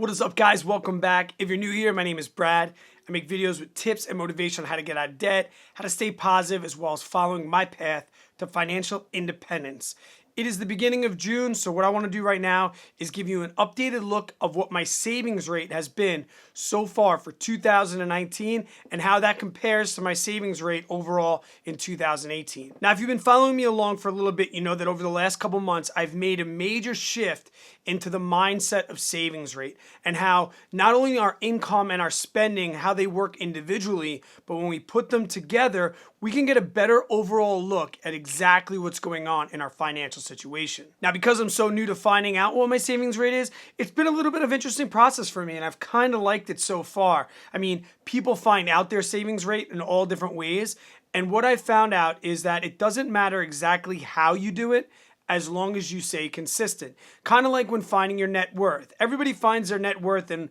What is up, guys? Welcome back. If you're new here, my name is Brad. I make videos with tips and motivation on how to get out of debt, how to stay positive, as well as following my path to financial independence. It is the beginning of June, so what I want to do right now is give you an updated look of what my savings rate has been so far for 2019 and how that compares to my savings rate overall in 2018. Now, if you've been following me along for a little bit, you know that over the last couple months, I've made a major shift into the mindset of savings rate and how not only our income and our spending, how they work individually, but when we put them together, we can get a better overall look at exactly what's going on in our financial situation. Now, because I'm so new to finding out what my savings rate is, it's been a little bit of an interesting process for me, and I've kind of liked it so far. I mean, people find out their savings rate in all different ways, and what I've found out is that it doesn't matter exactly how you do it, as long as you stay consistent. Kind of like when finding your net worth. Everybody finds their net worth in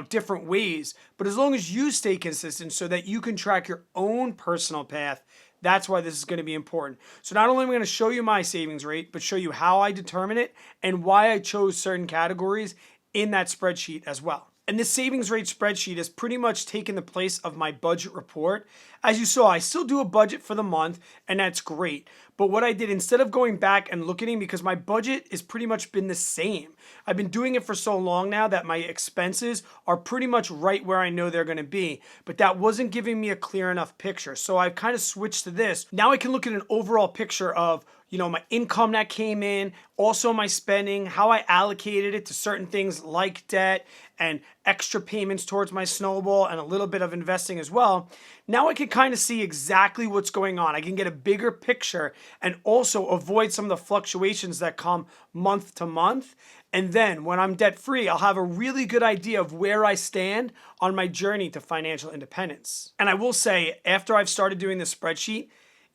different ways, but as long as you stay consistent so that you can track your own personal path, that's why this is going to be important. So not only am I going to show you my savings rate, but show you how I determine it and why I chose certain categories in that spreadsheet as well. And this savings rate spreadsheet has pretty much taken the place of my budget report. As you saw, I still do a budget for the month, and that's great. But what I did, instead of going back and looking, because my budget has pretty much been the same. I've been doing it for so long now that my expenses are pretty much right where I know they're going to be. But that wasn't giving me a clear enough picture. So I've kind of switched to this. Now I can look at an overall picture of my income that came in, also my spending, how I allocated it to certain things like debt and extra payments towards my snowball and a little bit of investing as well. Now I can kind of see exactly what's going on. I can get a bigger picture and also avoid some of the fluctuations that come month to month. And then when I'm debt free, I'll have a really good idea of where I stand on my journey to financial independence. And I will say, after I've started doing this spreadsheet,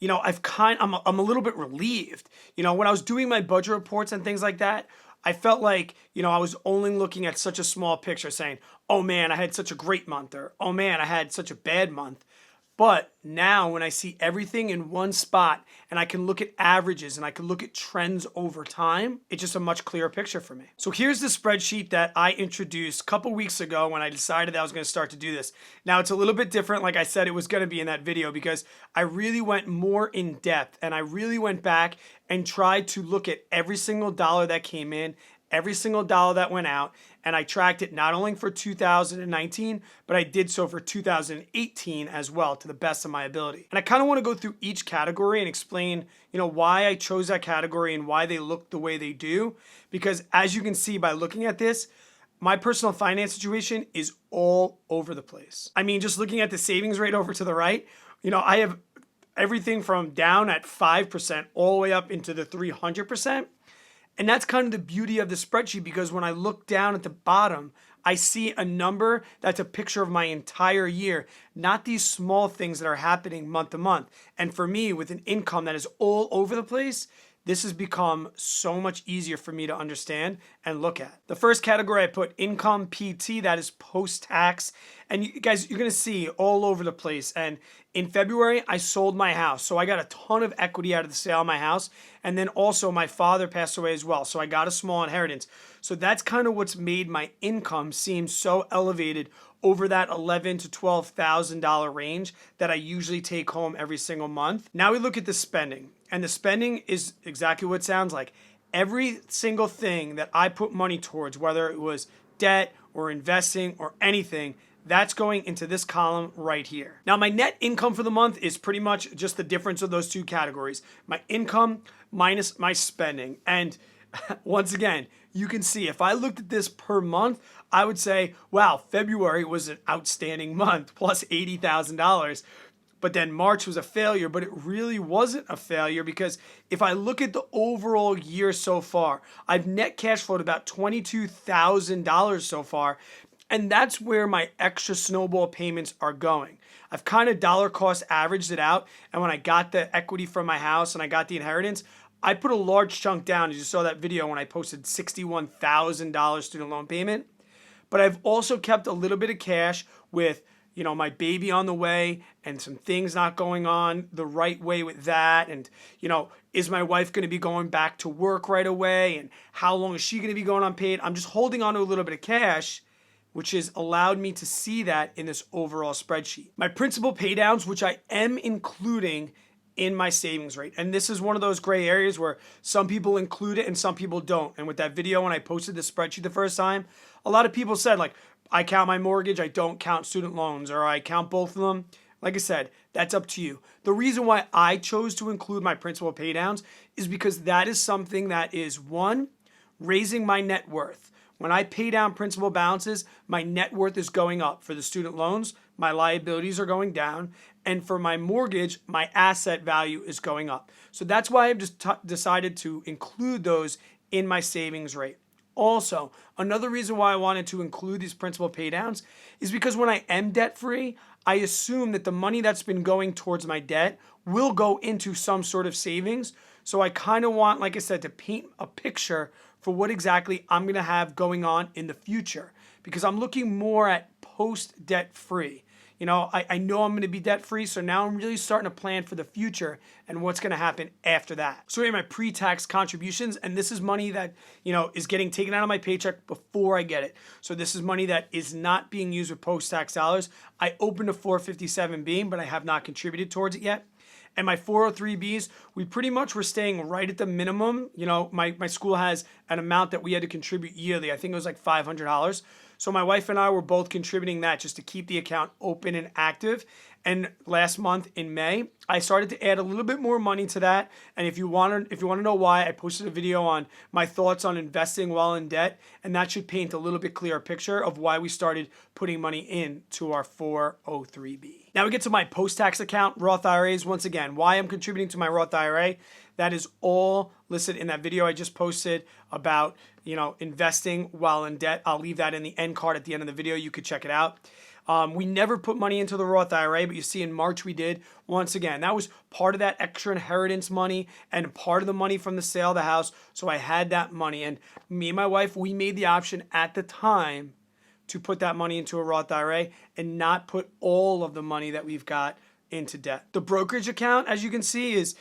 I'm a little bit relieved. When I was doing my budget reports and things like that, I felt like, I was only looking at such a small picture saying, oh man, I had such a great month, or oh man, I had such a bad month. But now when I see everything in one spot and I can look at averages and I can look at trends over time, it's just a much clearer picture for me. So here's the spreadsheet that I introduced a couple weeks ago when I decided that I was going to start to do this. Now it's a little bit different, like I said it was going to be in that video, because I really went more in depth and I really went back and tried to look at every single dollar that came in, every single dollar that went out, and I tracked it not only for 2019, but I did so for 2018 as well, to the best of my ability. And I kind of want to go through each category and explain, why I chose that category and why they look the way they do. Because as you can see by looking at this, my personal finance situation is all over the place. I mean, just looking at the savings rate over to the right, I have everything from down at 5% all the way up into the 300%. And that's kind of the beauty of the spreadsheet, because when I look down at the bottom, I see a number that's a picture of my entire year, not these small things that are happening month to month. And for me, with an income that is all over the place, this has become so much easier for me to understand and look at. The first category I put income PT, that is post-tax. And you guys, you're gonna see all over the place. And in February, I sold my house. So I got a ton of equity out of the sale of my house. And then also my father passed away as well. So I got a small inheritance. So that's kind of what's made my income seem so elevated over that $11,000 to $12,000 range that I usually take home every single month. Now we look at the spending. And the spending is exactly what it sounds like. Every single thing that I put money towards, whether it was debt or investing or anything, that's going into this column right here. Now, my net income for the month is pretty much just the difference of those two categories. My income minus my spending. And once again, you can see if I looked at this per month, I would say, wow, February was an outstanding month, plus $80,000. But then March was a failure, but it really wasn't a failure, because if I look at the overall year so far, I've net cash flowed about $22,000 so far. And that's where my extra snowball payments are going. I've kind of dollar cost averaged it out. And when I got the equity from my house and I got the inheritance, I put a large chunk down. As you saw that video when I posted $61,000 student loan payment. But I've also kept a little bit of cash with my baby on the way and some things not going on the right way with that. And, is my wife going to be going back to work right away? And how long is she going to be going unpaid? I'm just holding on to a little bit of cash, which has allowed me to see that in this overall spreadsheet. My principal paydowns, which I am including in my savings rate. And this is one of those gray areas where some people include it and some people don't. And with that video, when I posted the spreadsheet the first time, a lot of people said, like, I count my mortgage, I don't count student loans, or I count both of them. Like I said, that's up to you. The reason why I chose to include my principal paydowns is because that is something that is, one, raising my net worth. When I pay down principal balances, my net worth is going up. For the student loans, my liabilities are going down. And for my mortgage, my asset value is going up. So that's why I've just decided to include those in my savings rate. Also, another reason why I wanted to include these principal paydowns is because when I am debt-free, I assume that the money that's been going towards my debt will go into some sort of savings. So I kind of want, like I said, to paint a picture for what exactly I'm going to have going on in the future, because I'm looking more at post-debt free. I know I'm going to be debt free, so now I'm really starting to plan for the future and what's going to happen after that. So here are my pre-tax contributions, and this is money that, is getting taken out of my paycheck before I get it. So this is money that is not being used with post-tax dollars. I opened a 457B, but I have not contributed towards it yet. And my 403Bs, we pretty much were staying right at the minimum. My school has an amount that we had to contribute yearly. I think it was like $500. So my wife and I were both contributing that just to keep the account open and active. And last month in May, I started to add a little bit more money to that. And if you want to know why, I posted a video on my thoughts on investing while in debt, and that should paint a little bit clearer picture of why we started putting money into our 403B. Now we get to my post-tax account, Roth IRAs. Once again, why I'm contributing to my Roth IRA. That is all listed in that video I just posted about, investing while in debt. I'll leave that in the end card at the end of the video. You could check it out. We never put money into the Roth IRA, but you see in March we did. Once again, that was part of that extra inheritance money and part of the money from the sale of the house. So I had that money, and me and my wife, we made the option at the time to put that money into a Roth IRA and not put all of the money that we've got into debt. The brokerage account, as you can see, is,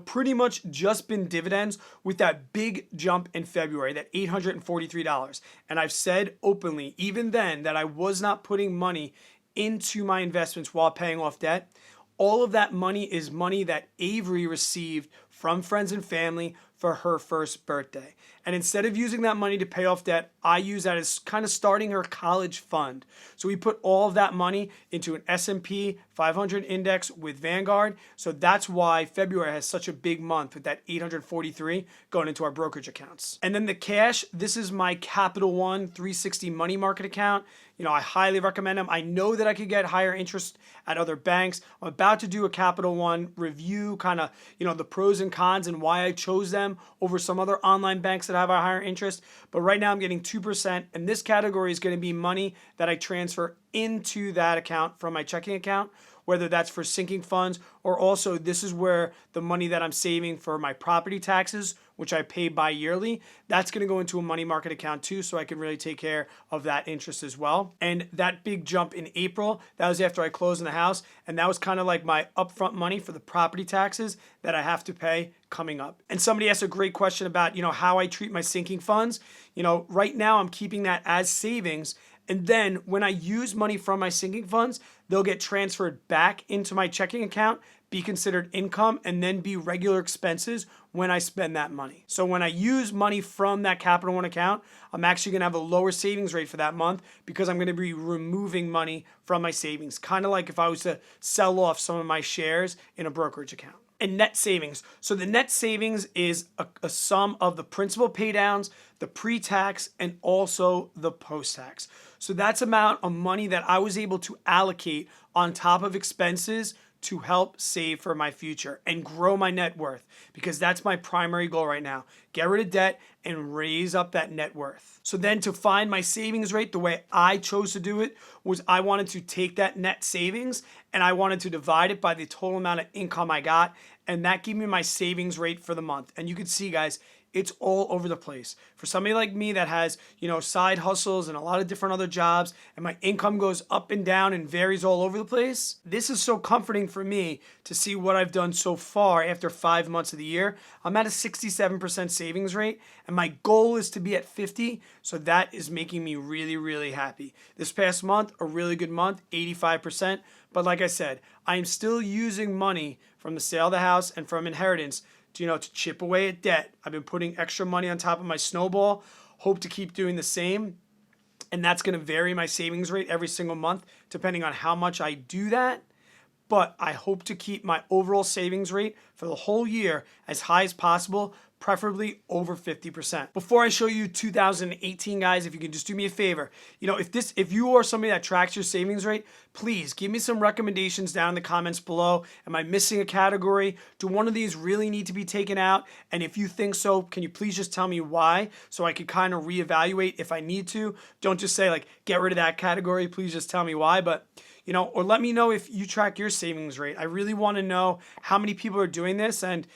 pretty much just been dividends with that big jump in February, that $843. And I've said openly, even then, that I was not putting money into my investments while paying off debt. All of that money is money that Avery received from friends and family for her first birthday. And instead of using that money to pay off debt, I use that as kind of starting her college fund. So we put all of that money into an S&P 500 index with Vanguard. So that's why February has such a big month with that 843 going into our brokerage accounts. And then the cash, this is my Capital One 360 money market account. I highly recommend them. I know that I could get higher interest at other banks. I'm about to do a Capital One review, kind of, the pros and cons and why I chose them over some other online banks that have a higher interest. But right now I'm getting 2%, and this category is going to be money that I transfer into that account from my checking account, whether that's for sinking funds, or also this is where the money that I'm saving for my property taxes, which I pay bi-yearly, that's going to go into a money market account too, so I can really take care of that interest as well. And that big jump in April, that was after I closed on the house, and that was kind of like my upfront money for the property taxes that I have to pay coming up. And somebody asked a great question about, how I treat my sinking funds. Right now I'm keeping that as savings. And then when I use money from my sinking funds, they'll get transferred back into my checking account, be considered income, and then be regular expenses when I spend that money. So when I use money from that Capital One account, I'm actually going to have a lower savings rate for that month because I'm going to be removing money from my savings, kind of like if I was to sell off some of my shares in a brokerage account. And net savings. So the net savings is a sum of the principal paydowns, the pre-tax, and also the post-tax. So that's amount of money that I was able to allocate on top of expenses to help save for my future and grow my net worth, because that's my primary goal right now. Get rid of debt and raise up that net worth. So then to find my savings rate, the way I chose to do it was I wanted to take that net savings and I wanted to divide it by the total amount of income I got, and that gave me my savings rate for the month. And you can see, guys, it's all over the place. For somebody like me that has, side hustles and a lot of different other jobs, and my income goes up and down and varies all over the place, this is so comforting for me to see what I've done so far after 5 months of the year. I'm at a 67% savings rate, and my goal is to be at 50, so that is making me really, really happy. This past month, a really good month, 85%, but like I said, I'm still using money from the sale of the house and from inheritance to chip away at debt. I've been putting extra money on top of my snowball, hope to keep doing the same, and that's going to vary my savings rate every single month depending on how much I do that. But I hope to keep my overall savings rate for the whole year as high as possible, preferably over 50%. Before I show you 2018, guys, if you can just do me a favor, if you are somebody that tracks your savings rate, please give me some recommendations down in the comments below. Am I missing a category? Do one of these really need to be taken out? And if you think so, can you please just tell me why so I can kind of reevaluate if I need to? Don't just say like, get rid of that category. Please just tell me why. But or let me know if you track your savings rate. I really want to know how many people are doing this and,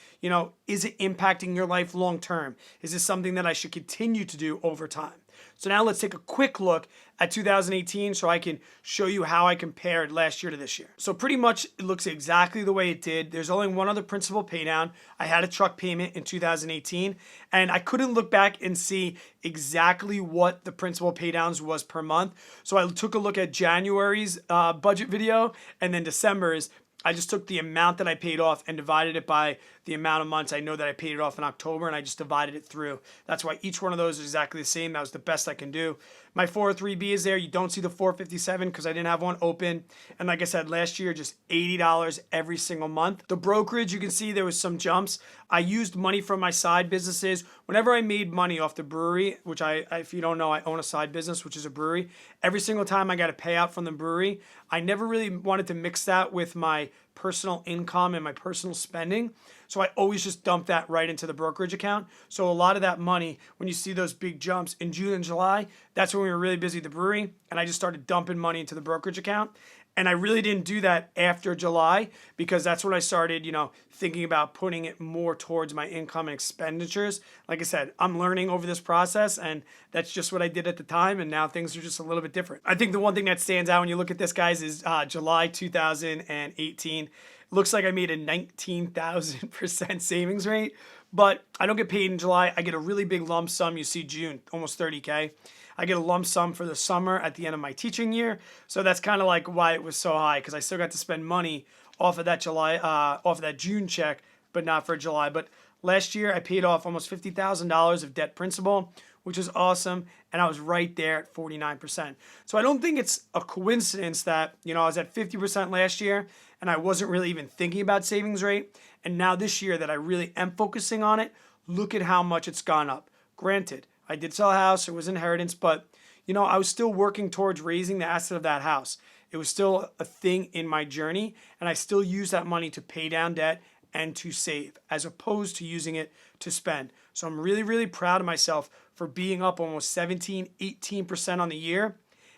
is it impacting your life long term? Is this something that I should continue to do over time? So now let's take a quick look at 2018 so I can show you how I compared last year to this year. So pretty much it looks exactly the way it did. There's only one other principal pay down. I had a truck payment in 2018 and I couldn't look back and see exactly what the principal pay downs was per month. So I took a look at January's budget video and then December's. I just took the amount that I paid off and divided it by the amount of months I know that I paid it off in October, and I just divided it through. That's why each one of those is exactly the same. That was the best I can do. My 403B is there. You don't see the 457 because I didn't have one open. And like I said, last year, just $80 every single month. The brokerage, you can see there was some jumps. I used money from my side businesses. Whenever I made money off the brewery, which if you don't know, I own a side business, which is a brewery. Every single time I got a payout from the brewery, I never really wanted to mix that with my personal income and my personal spending. So I always just dump that right into the brokerage account. So a lot of that money, when you see those big jumps in June and July, that's when we were really busy at the brewery. And I just started dumping money into the brokerage account. And I really didn't do that after July because that's when I started, thinking about putting it more towards my income and expenditures. Like I said, I'm learning over this process and that's just what I did at the time. And now things are just a little bit different. I think the one thing that stands out when you look at this, guys, is July 2018. Looks like I made a 19,000% savings rate, but I don't get paid in July. I get a really big lump sum. You see June, almost 30K. I get a lump sum for the summer at the end of my teaching year. So that's kind of like why it was so high, because I still got to spend money off of that June check, but not for July. But last year I paid off almost $50,000 of debt principal, which is awesome. And I was right there at 49%. So I don't think it's a coincidence that, I was at 50% last year and I wasn't really even thinking about savings rate. And now this year that I really am focusing on it, look at how much it's gone up. Granted, I did sell a house, it was inheritance, but I was still working towards raising the asset of that house. It was still a thing in my journey, and I still use that money to pay down debt and to save, as opposed to using it to spend. So I'm really, really proud of myself for being up almost 17, 18% on the year.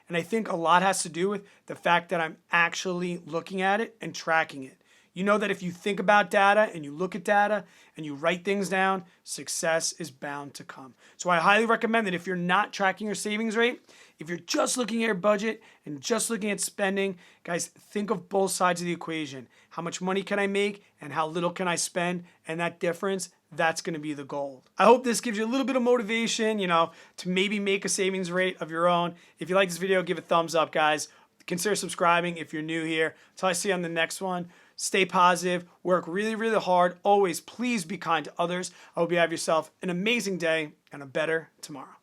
And I think a lot has to do with the fact that I'm actually looking at it and tracking it. You know that if you think about data and you look at data and you write things down, success is bound to come. So I highly recommend that if you're not tracking your savings rate, if you're just looking at your budget and just looking at spending, guys, think of both sides of the equation. How much money can I make and how little can I spend? And that difference, that's going to be the goal. I hope this gives you a little bit of motivation, to maybe make a savings rate of your own. If you like this video, give it a thumbs up, guys. Consider subscribing if you're new here. Until I see you on the next one. Stay positive, work really, really hard. Always, please be kind to others. I hope you have yourself an amazing day and a better tomorrow.